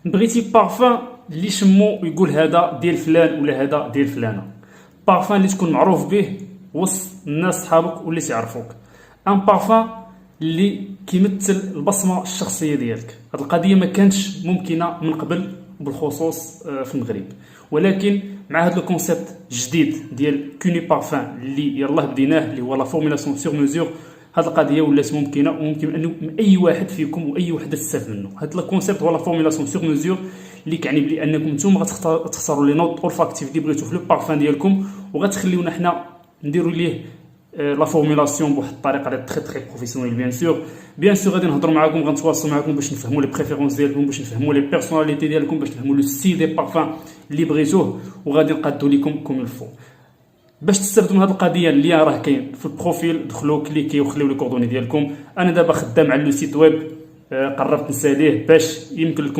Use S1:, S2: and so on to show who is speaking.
S1: بغيتي بارفان اللي يشمو ويقول هذا ديال فلان ولا هذا ديال فلانه، بارفان اللي تكون معروف به وسط الناس صحابك واللي تعرفوك، ان بارفان اللي كيمثل البصمه الشخصيه ديالك. هذه القضيه ما كانتش ممكنه من قبل بالخصوص في المغرب، ولكن مع هذا الكونسيبت جديد ديال كوني بارفان اللي يلاه بديناه اللي هو لا فورميلاسيون سور ميزور، هذه القضيه ولات ممكنه، وممكن انه اي واحد فيكم واي وحده تستافد منه. هذا الكونسيبت هو لا فورميلاسيون سور ميزور اللي كيعني بلي انكم نتوما غتختاروا لي نوت اولفاكتيف اللي بغيتو في لو بارفان ديالكم، وغتخليونا حنا نديروا ليه لا فورميلاسيون بواحد الطريقه اللي تري بروفيسيونيل. بيان سور غادي نهضروا معاكم، غنتواصلوا معاكم باش نفهموا لي بريفيرونس ديالكم، باش نفهموا لي بيرسوناليتي ديالكم، باش نفهموا لو ستيل دي بارفان اللي بغيتوه، وغادي نقادوا لكم كوم الفو. باش تستافدوا من هذه القضيه اللي راه كاين في البروفيل، دخلوا كليكي وخليو لي كوردوني ديالكم. انا دابا خدام على لو سيت ويب، قربت نساليه باش يمكن لكم